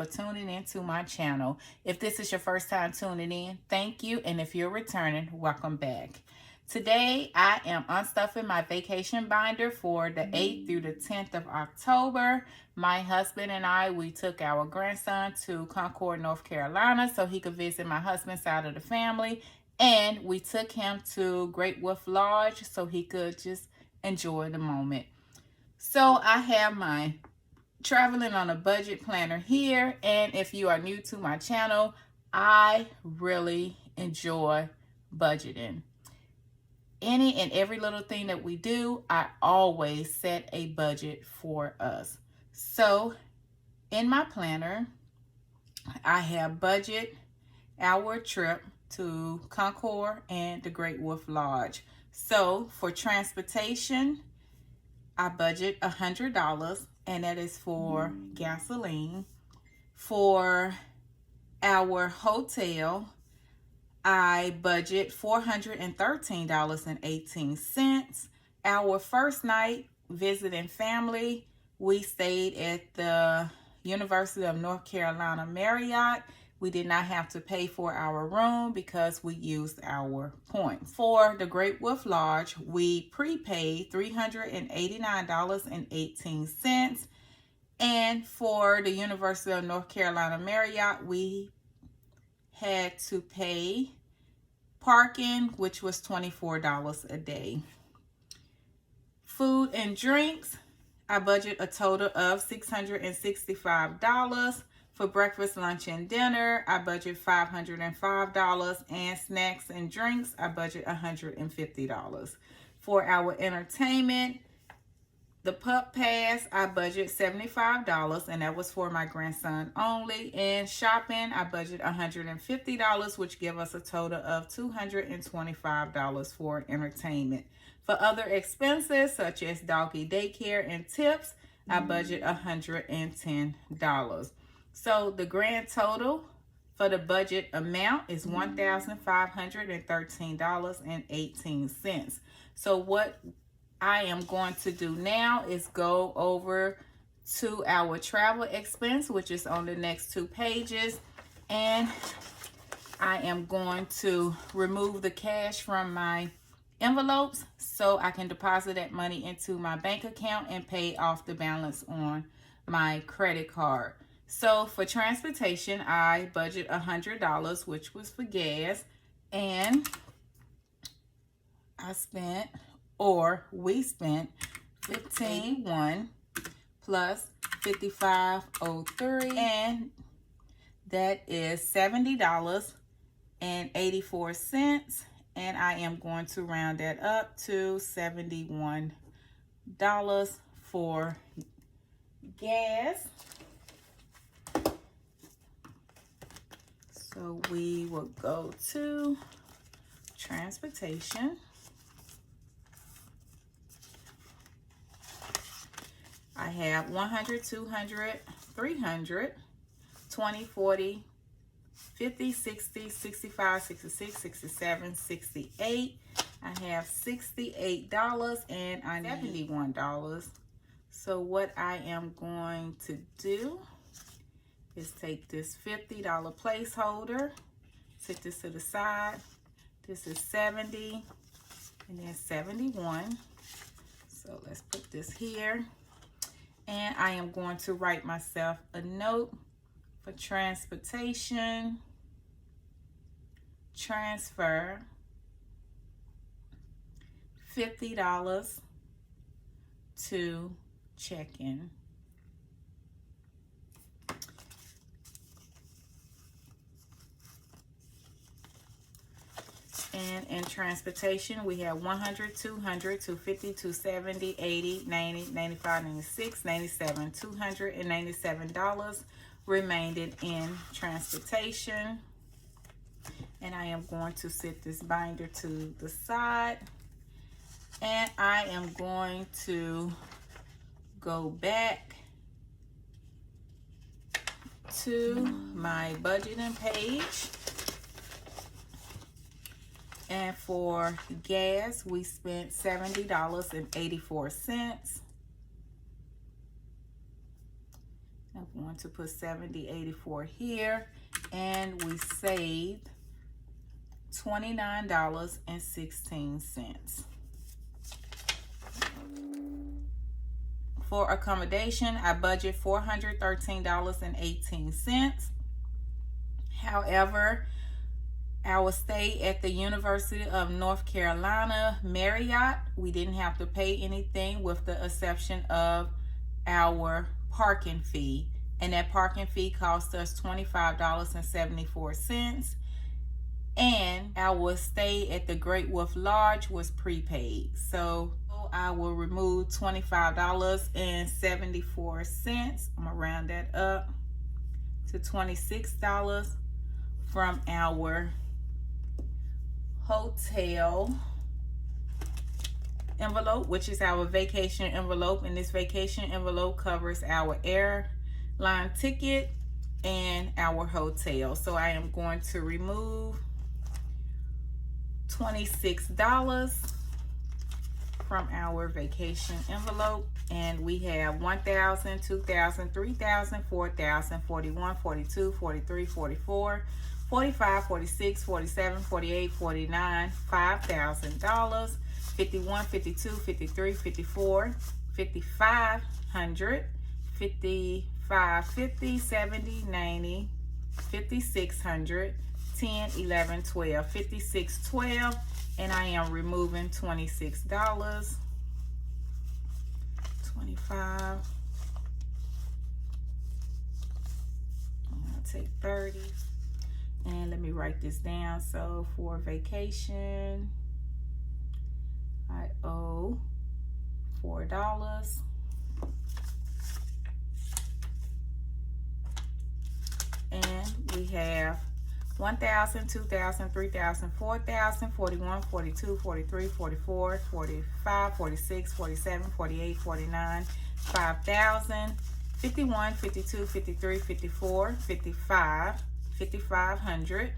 tuning into my channel. If this is your first time tuning in, thank you. And if you're returning, welcome back. Today, I am unstuffing my vacation binder for the 8th through the 10th of October. My husband and I, we took our grandson to Concord, North Carolina, so he could visit my husband's side of the family. And we took him to Great Wolf Lodge so he could just enjoy the moment. So I have my traveling on a budget planner here. And if you are new to my channel, I really enjoy budgeting. Any and every little thing that we do, I always set a budget for us. So in my planner, I have budget our trip to Concord and the Great Wolf Lodge. So for transportation, I budget $100, and that is for gasoline. For our hotel, I budget $413.18. Our first night visiting family, we stayed at the University of North Carolina Marriott. We did not have to pay for our room because we used our points. For the Great Wolf Lodge, we prepaid $389.18. And for the University of North Carolina Marriott, we had to pay parking, which was $24 a day. Food and drinks, I budget a total of $665. For breakfast, lunch, and dinner, I budget $505. And snacks and drinks, I budget $150. For our entertainment, the Pup Pass, I budget $75, and that was for my grandson only. And shopping, I budget $150, which give us a total of $225 for entertainment. For other expenses, such as doggy daycare and tips, I budget $110. So the grand total for the budget amount is $1,513.18. So what I am going to do now is go over to our travel expense, which is on the next 2 pages. And I am going to remove the cash from my envelopes so I can deposit that money into my bank account and pay off the balance on my credit card. So for transportation, I budget $100, which was for gas. And we spent $15.01 plus $55.03, and that is $70.84. And I am going to round that up to $71 for gas. So we will go to transportation. I have 100, 200, 300, 20, 40, 50, 60, 65, 66, 67, 68. I have $68 and I need $71. So what I am going to do is take this $50 placeholder, set this to the side. This is 70 and then 71. So let's put this here. And I am going to write myself a note for transportation, transfer $50 to check-in. And in transportation, we have 100, 200, 250, 270, 80, 90, 95, 96, 97, $297 remaining in transportation. And I am going to set this binder to the side. And I am going to go back to my budgeting page. And for gas, we spent $70.84. going to put $70.84 here, and we saved $29.16. For accommodation, I budget $413.18. However, our stay at the University of North Carolina Marriott, we didn't have to pay anything with the exception of our parking fee. And that parking fee cost us $25.74. And our stay at the Great Wolf Lodge was prepaid. So I will remove $25.74. I'm gonna round that up to $26 from our hotel envelope, which is our vacation envelope. And this vacation envelope covers our airline ticket and our hotel. So I am going to remove $26 from our vacation envelope, and we have $1,000, $2,000, $3,000, $4,000, $41, $42, $43, $44, $45, $46, $47, $48, $49, $5,000, $51, $52, $53, $54, $5,500, $55, $50, $70, $90, $5,600, $10, $11, $12, $56, $12, and I am removing $26, $25. I'm gonna take 30, and let me write this down. So for vacation, I owe $4. And we have $1,000, $2,000, $3,000, $4,000, $41, $42, $43, $44, $45, $46, $47, $48, $49, $5,000, $51, $52, $53, $54, $55, $5,500,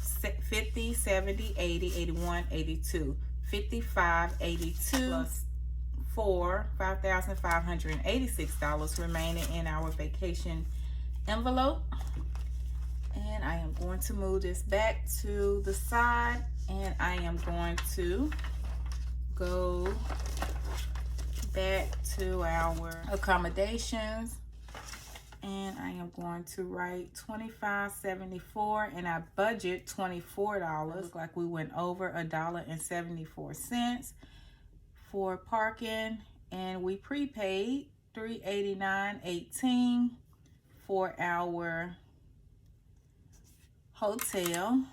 $50, $70, $80, $81, $82, $55, $82 plus $5,586 remaining in our vacation envelope. And I am going to move this back to the side, and I am going to go back to our accommodations, and I am going to write $25.74, and I budget $24. Looks like we went over $1.74 for parking, and we prepaid $389.18 for our hotel.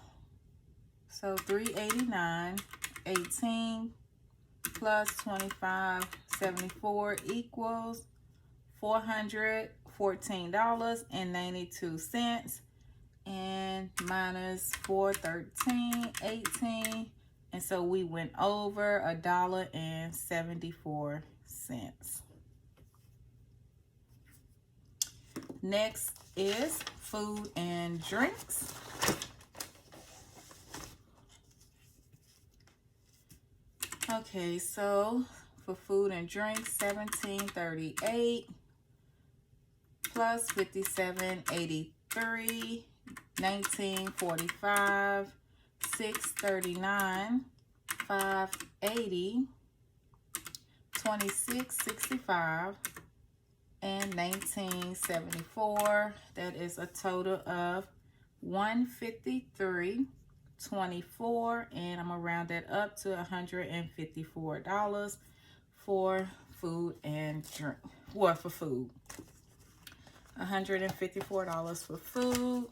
So $389.18 plus $25.74 equals $414.92, and minus $413.18, and so we went over $1.74. Next is food and drinks. Okay, so for food and drinks, $17.38 plus $57.83, $19.45, $6.39, $5.80, $26.65, and $19.74. That is a total of $153.24, and I'm gonna round that up to $154 for food and drink. Well, for food, $154 for food.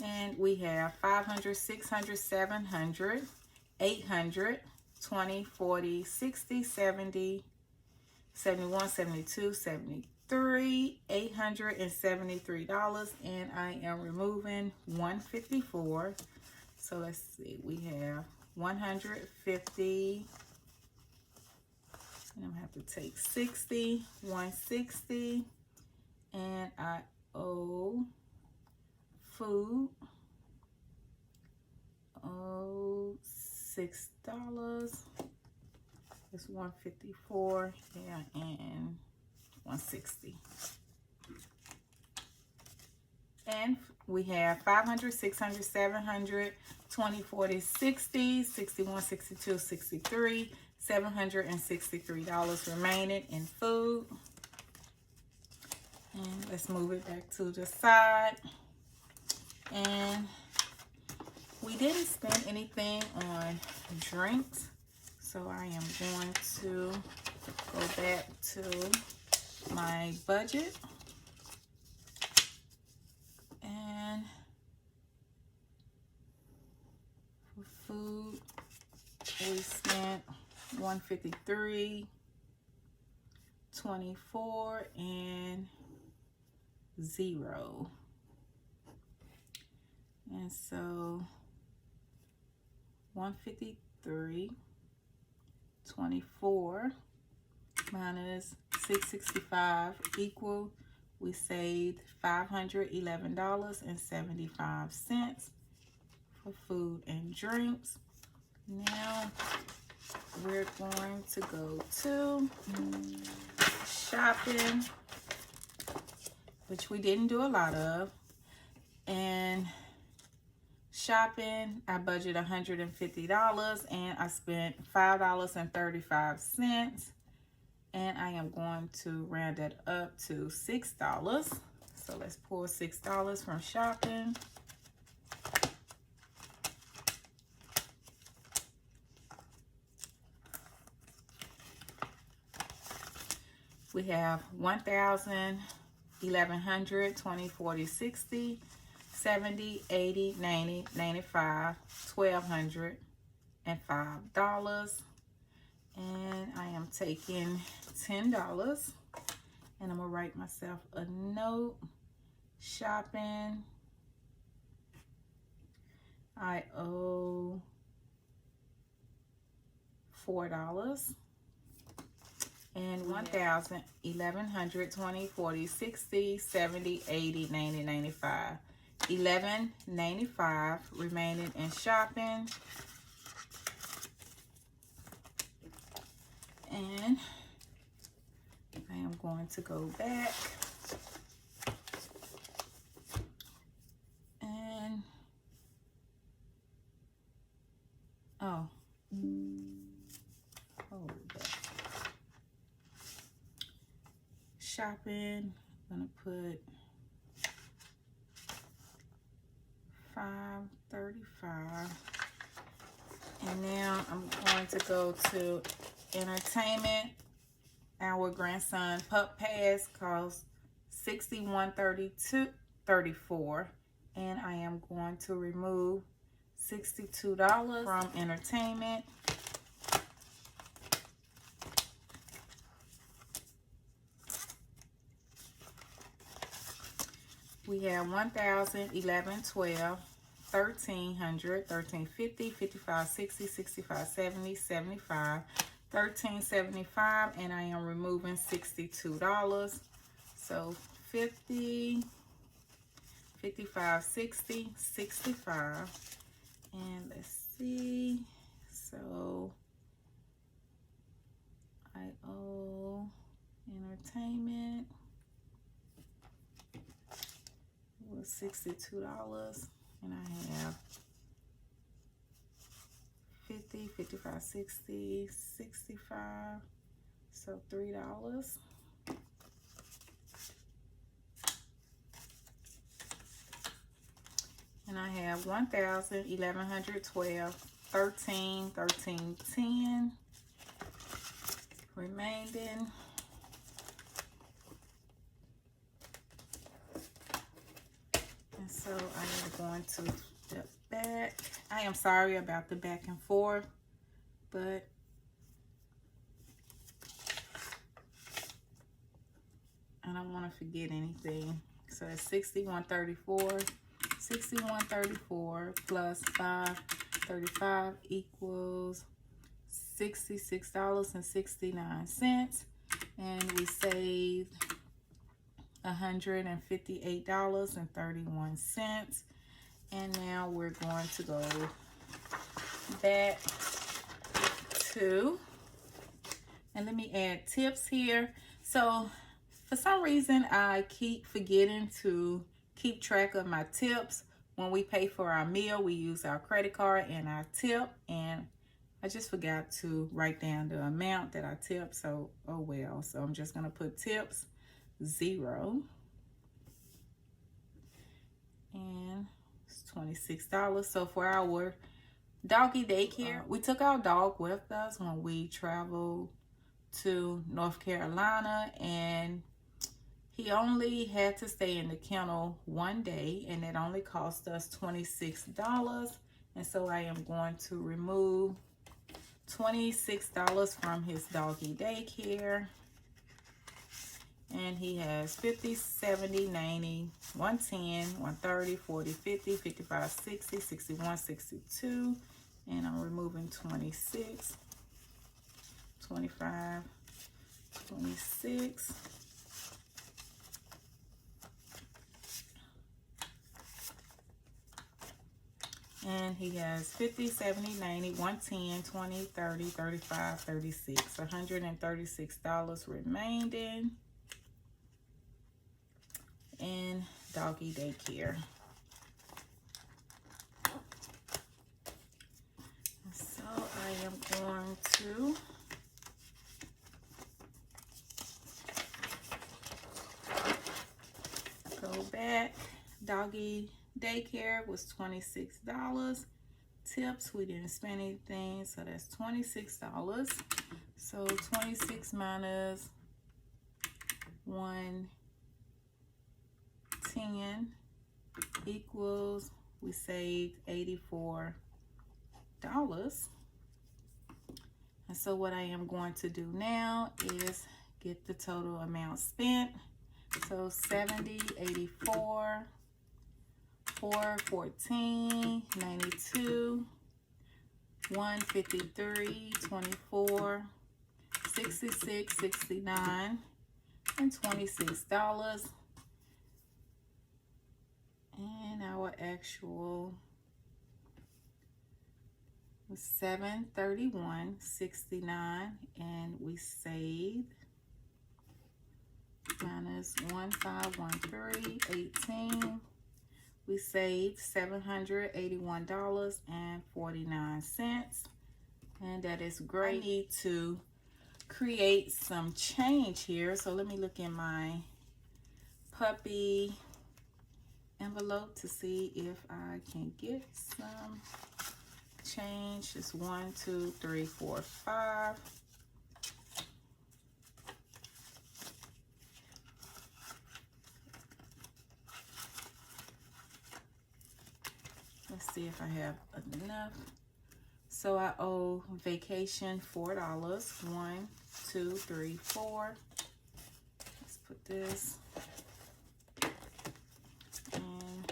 And we have 500, 600, 700, 800, 20, 40, 60, 70, 71, 72, 73, $873, and I am removing $154. So let's see, we have $150, and I'm gonna have to take $60, $160, and I owe food, $6, It's 154, yeah, and 160. And we have 500, 600, 700, 20, 40, 60, 61, 62, 63, $763 remaining in food. And let's move it back to the side. And we didn't spend anything on drinks, so I am going to go back to my budget. And for food, we spent $153, $24, and $0. And so 153, 24 minus 665 equal, we saved $511.75 for food and drinks. Now we're going to go to shopping, which we didn't do a lot of. And shopping, I budgeted $150 and I spent $5.35. And I am going to round it up to $6. So let's pull $6 from shopping. We have 1,000, 1,100, 20, 40, 60, 70, 80, 90, 95, $1,200, and $5. And I am taking $10, and I'm gonna write myself a note. Shopping, I owe $4. And 1,000, 1,100, 20, 40, 60, 70, 80, 90, 95. $11.95 remaining in shopping. And I am going to go back and hold that. Shopping, I'm gonna put $5.35, and now I'm going to go to entertainment. Our grandson pup pass costs $61.34, and I am going to remove $62 from entertainment. We have 1,000, 11, 12, 1,300, 1,350, 55, 60, 65, 70, 75, 1,375, and I am removing $62. So 50, 55, 60, 65, and let's see. So I owe entertainment was $62, and I have 50, 55, 60, 65, so $3. And I have 1,000, 1,100, 12, 13, 13, 10 remaining. And so I am going to step back. I am sorry about the back and forth, but I don't want to forget anything. So it's 61.34. 61.34 plus 5.35 equals $66.69, and we saved $158.31. And now we're going to go back to And let me add tips here. So for some reason, I keep forgetting to keep track of my tips. When we pay for our meal, we use our credit card and our tip. And I just forgot to write down the amount that I tip. So, oh well. So I'm just going to put tips 0. And it's $26. So for our doggy daycare, we took our dog with us when we traveled to North Carolina, and he only had to stay in the kennel 1 day, and it only cost us $26. And so I am going to remove $26 from his doggy daycare. And he has 50, 70, 90, 110, 130, 40, 50, 55, 60, 61, 62. And I'm removing 26, 25, 26. And he has 50, 70, 90, 110, 20, 30, 35, 36. $136 remaining in doggy daycare. So I am going to go back. Doggy daycare was $26. Tips, we didn't spend anything, so that's $26. So 26 minus 110 equals, we saved $84. And so what I am going to do now is get the total amount spent. So 70, 84, 414, 92, 153, 24, 66, 69, and $26. And our actual was $731.69, and we saved minus 1513.18. We saved $781.49, and that is great. I need to create some change here, so let me look in my puppy envelope to see if I can get some change. It's 1, 2, 3, 4, 5. Let's see if I have enough. So I owe vacation $4. 1, 2, 3, 4. Let's put this in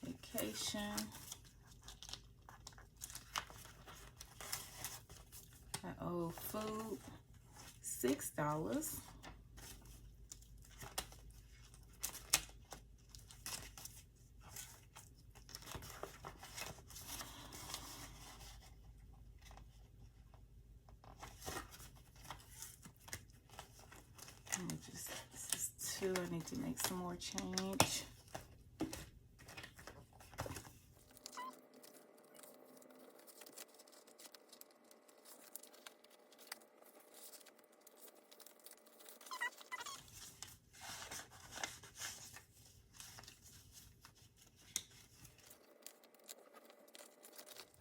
vacation. I owe food $6. This is 2. I need to make some more change.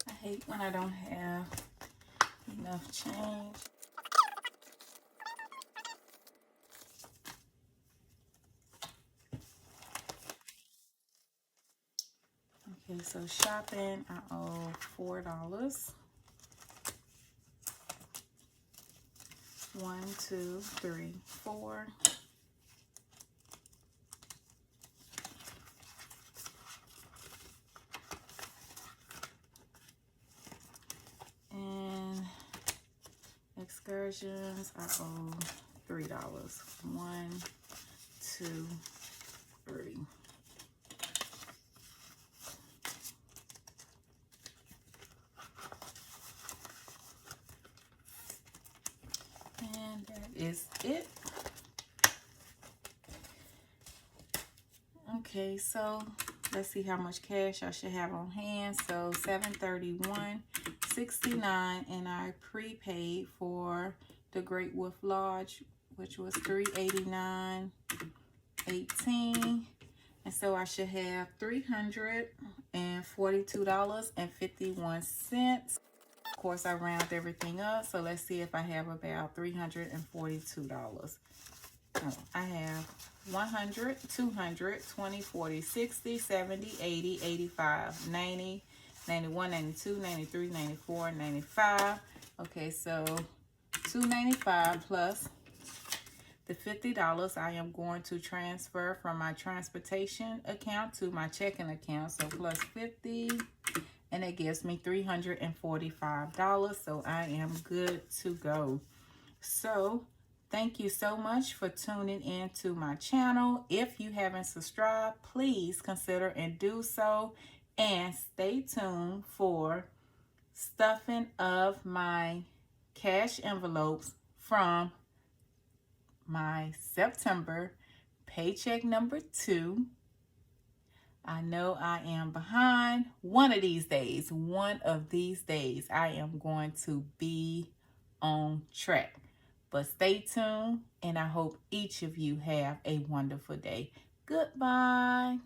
I hate when I don't have enough change. Okay, so shopping, I owe $4. 1, 2, 3, 4. And excursions, I owe $3. 1, 2, 3. Okay, so let's see how much cash I should have on hand. So $731.69, and I prepaid for the Great Wolf Lodge, which was $389.18. And so I should have $342.51. Of course, I round everything up. So let's see if I have about $342. Oh, I have 100, 200, 20, 40, 60, 70, 80, 85, 90, 91, 92, 93, 94, 95. Okay, so $295 plus the $50 I am going to transfer from my transportation account to my checking account. So plus 50, and it gives me $345. So I am good to go. So thank you so much for tuning in to my channel. If you haven't subscribed, please consider and do so. And stay tuned for stuffing of my cash envelopes from my September paycheck number 2. I know I am behind. One of these days, I am going to be on track. But stay tuned, and I hope each of you have a wonderful day. Goodbye.